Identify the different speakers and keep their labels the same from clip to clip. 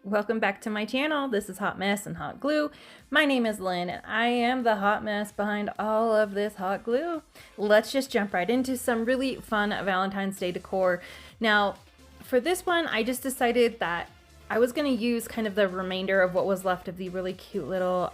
Speaker 1: Welcome back to my channel. This is Hot Mess and Hot Glue. My name is Lynn and I am the hot mess behind all of this hot glue. Let's just jump right into some really fun Valentine's Day decor. Now, for this one, I just decided that I was going to use kind of the remainder of what was left of the really cute little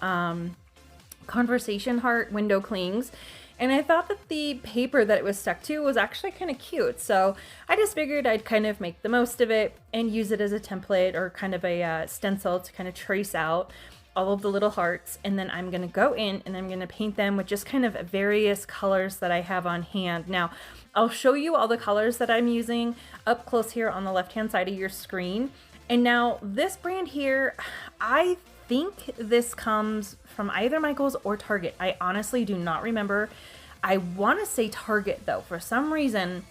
Speaker 1: conversation heart window clings. And I thought that the paper that it was stuck to was actually kind of cute. So I just figured I'd kind of make the most of it and use it as a template or kind of a stencil to kind of trace out all of the little hearts. And then I'm gonna go in and I'm gonna paint them with just kind of various colors that I have on hand. Now, I'll show you all the colors that I'm using up close here on the left-hand side of your screen. And now this brand here, I think this comes from either Michael's or Target. I honestly do not remember. I want to say Target though. For some reason,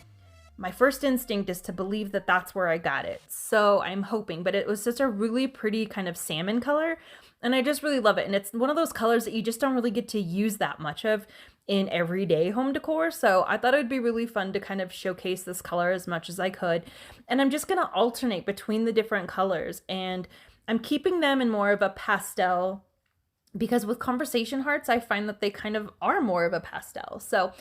Speaker 1: my first instinct is to believe that that's where I got it. So I'm hoping, but it was just a really pretty kind of salmon color. And I just really love it. And it's one of those colors that you just don't really get to use that much of in everyday home decor. So I thought it would be really fun to kind of showcase this color as much as I could. And I'm just going to alternate between the different colors. And I'm keeping them in more of a pastel because with conversation hearts, I find that they kind of are more of a pastel. So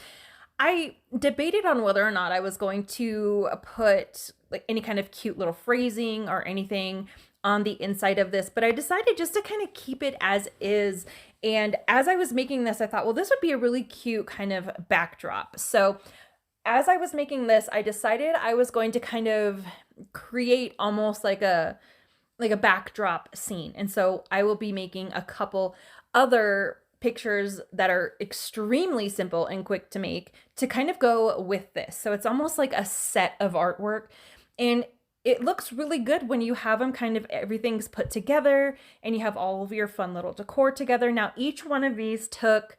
Speaker 1: I debated on whether or not I was going to put like any kind of cute little phrasing or anything on the inside of this, but I decided just to kind of keep it as is. And as I was making this, I thought, well, this would be a really cute kind of backdrop. So as I was making this, I decided I was going to kind of create almost like a backdrop scene. And so I will be making a couple other pictures that are extremely simple and quick to make to kind of go with this. So it's almost like a set of artwork, and it looks really good when you have them kind of everything's put together and you have all of your fun little decor together. Now, each one of these took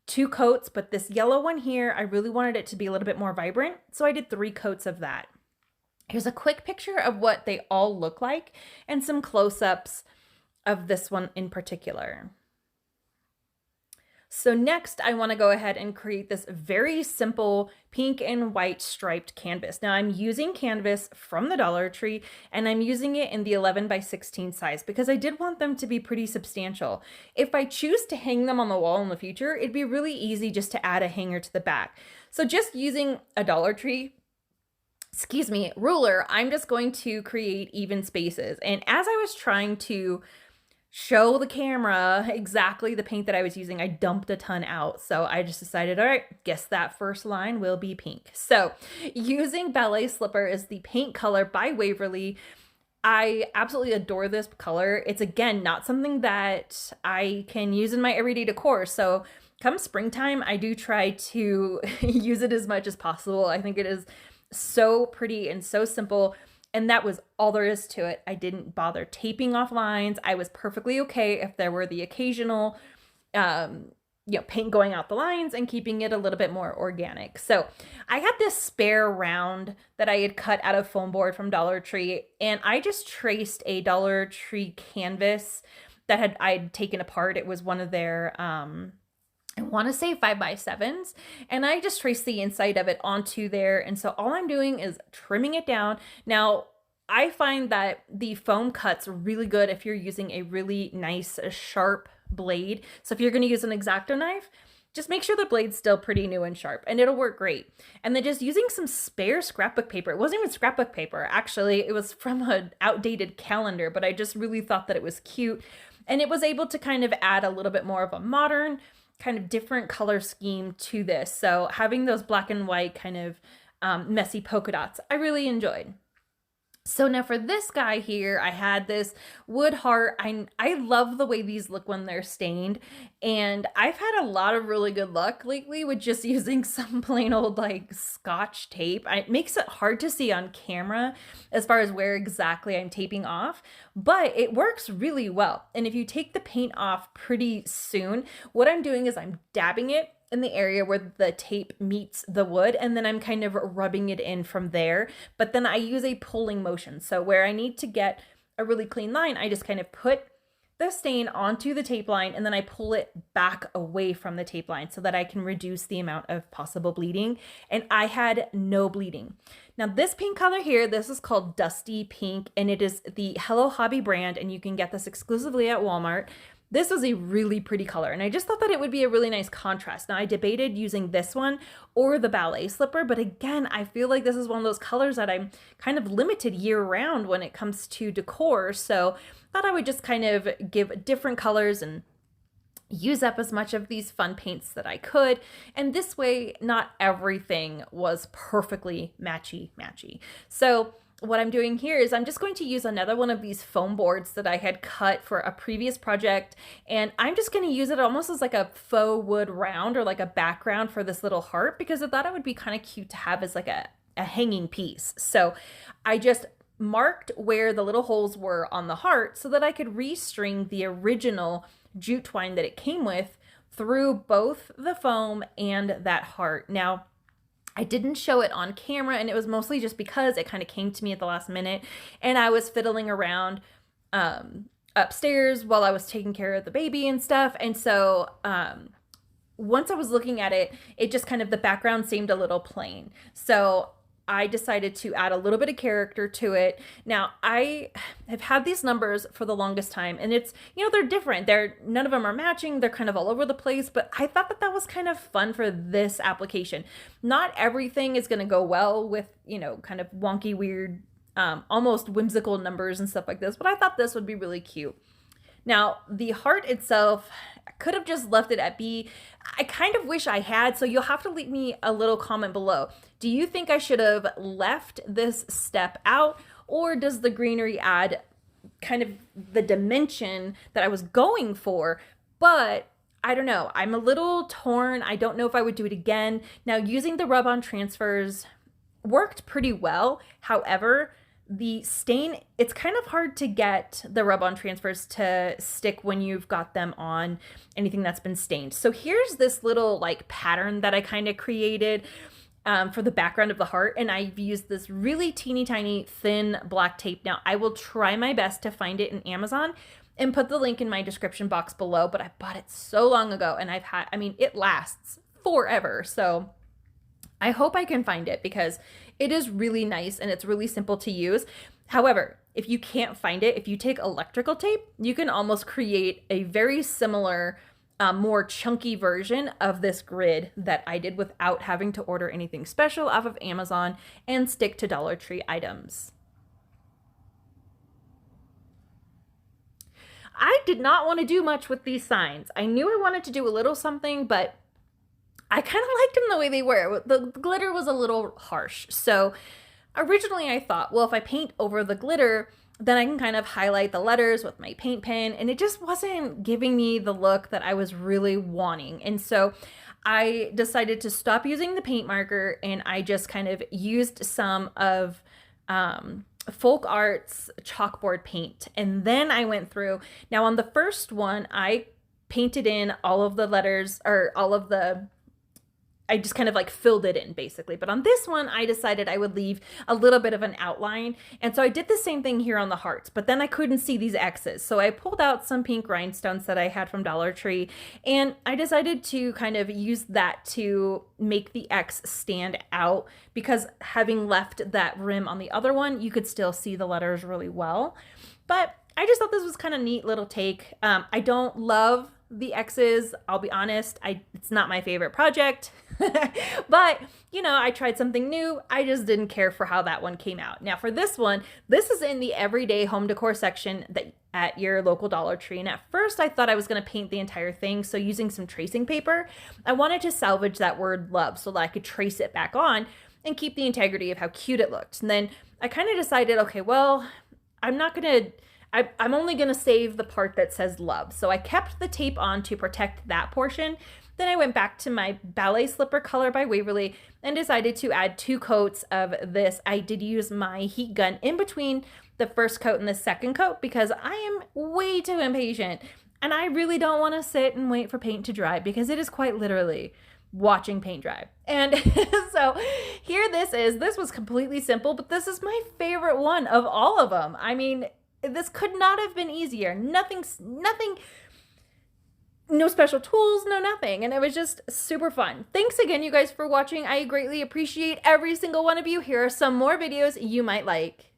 Speaker 1: 2 coats, but this yellow one here, I really wanted it to be a little bit more vibrant. So I did 3 coats of that. Here's a quick picture of what they all look like and some close-ups of this one in particular. So next, I want to go ahead and create this very simple pink and white striped canvas. Now I'm using canvas from the Dollar Tree and I'm using it in the 11 by 16 size because I did want them to be pretty substantial. If I choose to hang them on the wall in the future, it'd be really easy just to add a hanger to the back. So just using a Dollar Tree ruler, I'm just going to create even spaces. And as I was trying to show the camera exactly the paint that I was using, I dumped a ton out. So I just decided, all right, guess that first line will be pink. So using Ballet Slipper as the paint color by Waverly, I absolutely adore this color. It's again, not something that I can use in my everyday decor. So come springtime, I do try to use it as much as possible. I think it is so pretty and so simple, and that was all there is to it. I didn't bother taping off lines. I was perfectly okay if there were the occasional paint going out the lines and keeping it a little bit more organic. So I had this spare round that I had cut out of foam board from Dollar Tree, and I just traced a Dollar Tree canvas that I'd taken apart. It was one of their I want to say 5x7s, and I just traced the inside of it onto there. And so all I'm doing is trimming it down. Now, I find that the foam cuts really good if you're using a really nice sharp blade. So if you're going to use an X-Acto knife, just make sure the blade's still pretty new and sharp, and it'll work great. And then just using some spare scrapbook paper. It wasn't even scrapbook paper. Actually, it was from an outdated calendar, but I just really thought that it was cute. And it was able to kind of add a little bit more of a modern kind of different color scheme to this. So having those black and white kind of messy polka dots, I really enjoyed. So now for this guy here, I had this wood heart. I love the way these look when they're stained, and I've had a lot of really good luck lately with just using some plain old like Scotch tape. It makes it hard to see on camera as far as where exactly I'm taping off, but it works really well. And if you take the paint off pretty soon, what I'm doing is I'm dabbing it in the area where the tape meets the wood, and then I'm kind of rubbing it in from there. But then I use a pulling motion. So where I need to get a really clean line, I just kind of put the stain onto the tape line and then I pull it back away from the tape line so that I can reduce the amount of possible bleeding. And I had no bleeding. Now this paint color here, this is called Dusty Pink, and it is the Hello Hobby brand, and you can get this exclusively at Walmart. This was a really pretty color, and I just thought that it would be a really nice contrast. Now I debated using this one or the ballet slipper, but again, I feel like this is one of those colors that I'm kind of limited year round when it comes to decor. So I thought I would just kind of give different colors and use up as much of these fun paints that I could. And this way, not everything was perfectly matchy. So what I'm doing here is I'm just going to use another one of these foam boards that I had cut for a previous project, and I'm just going to use it almost as like a faux wood round or like a background for this little heart, because I thought it would be kind of cute to have as like a hanging piece. So I just marked where the little holes were on the heart so that I could restring the original jute twine that it came with through both the foam and that heart. Now, I didn't show it on camera, and it was mostly just because it kind of came to me at the last minute, and I was fiddling around upstairs while I was taking care of the baby and stuff. And so once I was looking at it, it just kind of, the background seemed a little plain. So I decided to add a little bit of character to it. Now, I have had these numbers for the longest time, and it's, you know, they're different. None of them are matching. They're kind of all over the place, but I thought that that was kind of fun for this application. Not everything is going to go well with, you know, kind of wonky, weird, almost whimsical numbers and stuff like this, but I thought this would be really cute. Now, the heart itself, I could have just left it at B. I kind of wish I had, so you'll have to leave me a little comment below. Do you think I should have left this step out, or does the greenery add kind of the dimension that I was going for? But I don't know. I'm a little torn. I don't know if I would do it again. Now, using the rub-on transfers worked pretty well. However, the stain, it's kind of hard to get the rub-on transfers to stick when you've got them on anything that's been stained. So here's this little like pattern that I kind of created for the background of the heart, and I've used this really teeny tiny thin black tape. Now I will try my best to find it in Amazon and put the link in my description box below, but I bought it so long ago, and I mean, it lasts forever. So I hope I can find it because it is really nice and it's really simple to use. However, if you can't find it, if you take electrical tape, you can almost create a very similar, more chunky version of this grid that I did without having to order anything special off of Amazon and stick to Dollar Tree items. I did not want to do much with these signs. I knew I wanted to do a little something, but I kind of liked them the way they were. The glitter was a little harsh. So originally I thought, well, if I paint over the glitter, then I can kind of highlight the letters with my paint pen, and it just wasn't giving me the look that I was really wanting. And so I decided to stop using the paint marker, and I just kind of used some of Folk Art's chalkboard paint. And then I went through, now on the first one, I painted in all of the letters, or all of the, I just kind of like filled it in basically. But on this one, I decided I would leave a little bit of an outline. And so I did the same thing here on the hearts, but then I couldn't see these X's. So I pulled out some pink rhinestones that I had from Dollar Tree, and I decided to kind of use that to make the X stand out, because having left that rim on the other one, you could still see the letters really well. But I just thought this was kind of neat little take. I don't love the X's, I'll be honest. It's not my favorite project, but you know, I tried something new. I just didn't care for how that one came out. Now for this one, this is in the everyday home decor section that at your local Dollar Tree. And at first I thought I was going to paint the entire thing. So using some tracing paper, I wanted to salvage that word love so that I could trace it back on and keep the integrity of how cute it looked. And then I kind of decided, okay, well, I'm only going to save the part that says love. So I kept the tape on to protect that portion. Then I went back to my ballet slipper color by Waverly and decided to add 2 coats of this. I did use my heat gun in between the first coat and the second coat because I am way too impatient. And I really don't want to sit and wait for paint to dry, because it is quite literally watching paint dry. And so here this was completely simple, but this is my favorite one of all of them. I mean, This could not have been easier. Nothing, no special tools, no nothing. And it was just super fun. Thanks again, you guys, for watching. I greatly appreciate every single one of you. Here are some more videos you might like.